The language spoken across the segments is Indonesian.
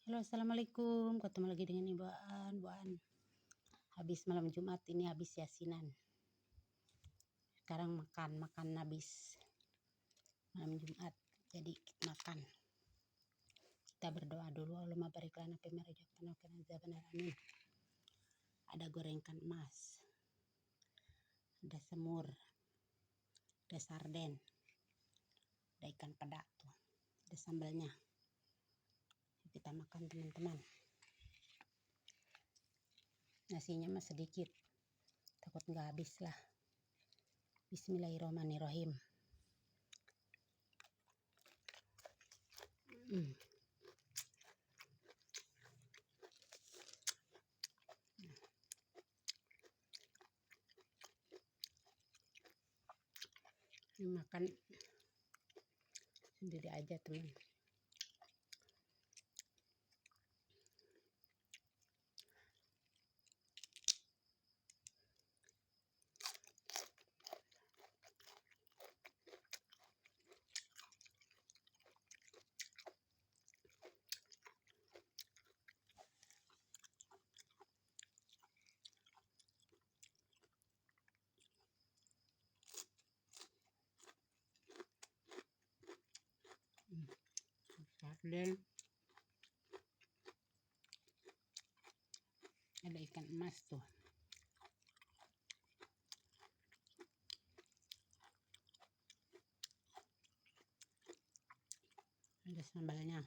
Halo, assalamualaikum. Ketemu lagi dengan Ibu An. Bu An, habis malam Jumat ini habis yasinan. Sekarang makan habis malam Jumat. Jadi makan. Kita berdoa dulu. Allahumma barik lana fi ma razaqtana wa qina adzabannar. Amin. Ada goreng ikan emas, ada semur, ada sarden, ada ikan peda tuh, ada sambalnya. Kita makan teman-teman. Nasinya mah sedikit, takut nggak habis lah. Bismillahirrahmanirrahim. Ini makan sendiri aja teman. Sarden, ada ikan emas tuh. Ada sambalnya.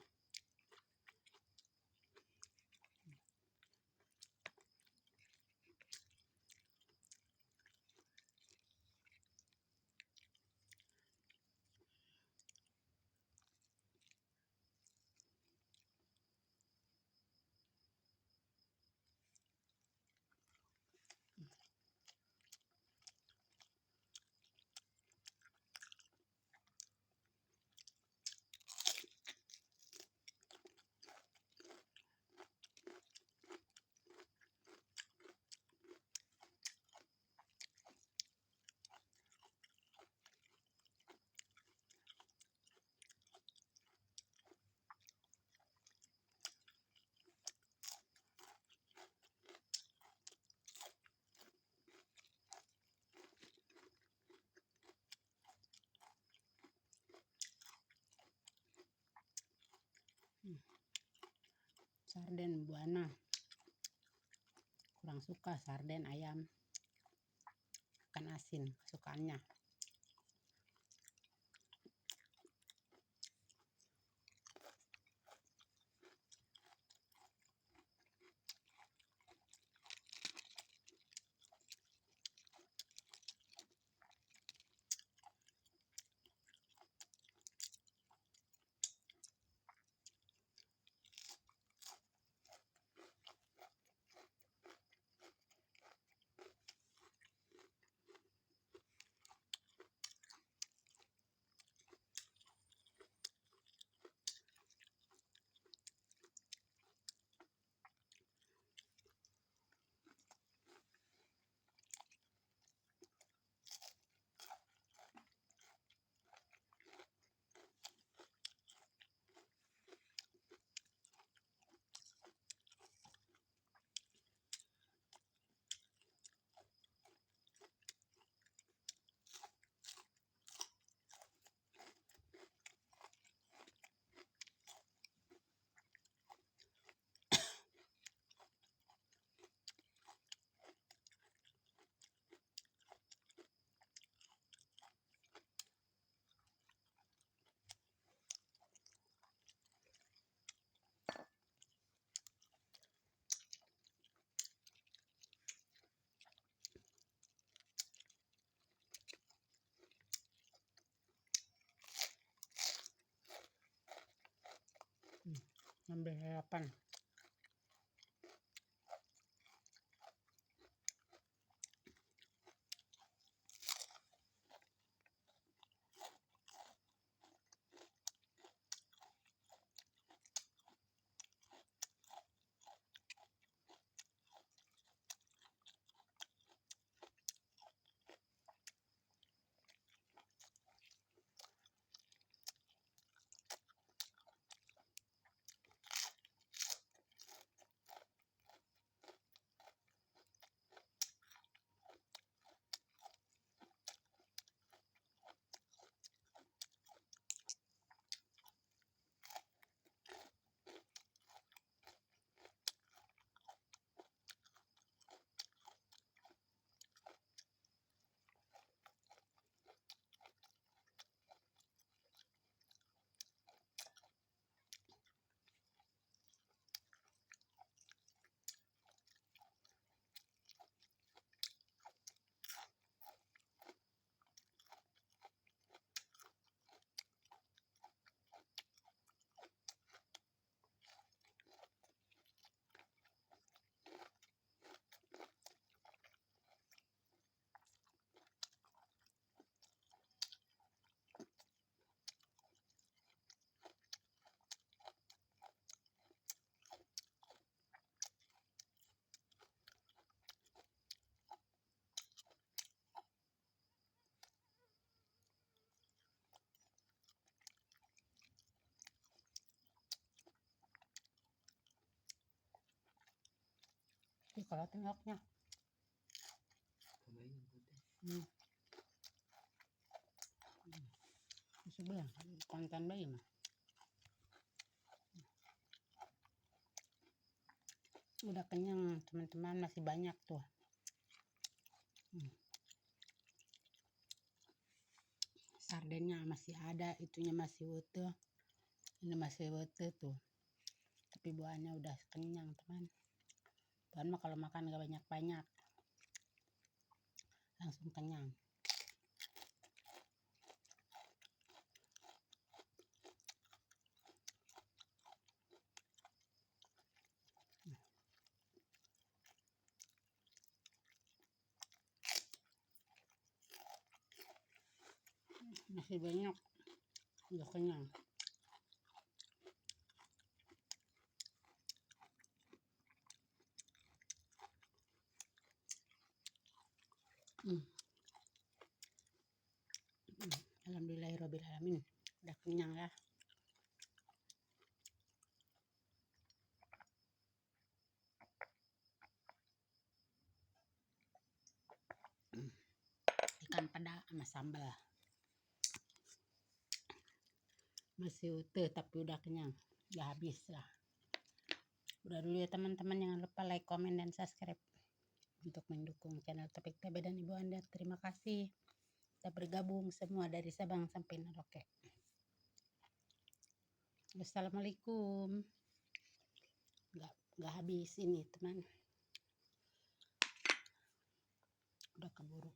Sarden buana. Kurang suka sarden ayam, ikan asin kesukaannya. Ambil harapan. Tapi kalau tengoknya sebelah konten bayi mah udah kenyang teman-teman, masih banyak tuh. Sardennya masih ada, itunya masih utuh, ini masih utuh tuh, tapi buahnya udah kenyang teman. Buah mah kalau makan gak banyak-banyak langsung kenyang. Masih banyak, udah kenyang. Alhamdulillahirobbilalamin, udah kenyang ya. Ikan peda sama sambal masih utuh tapi udah kenyang, udah habis lah. Udah dulu ya teman-teman, jangan lupa like, komen, dan subscribe untuk mendukung channel Topik TB dan Ibu Anda. Terima kasih kita bergabung semua dari Sabang sampai Merauke. Wassalamualaikum. Nggak habis ini teman, udah keburu.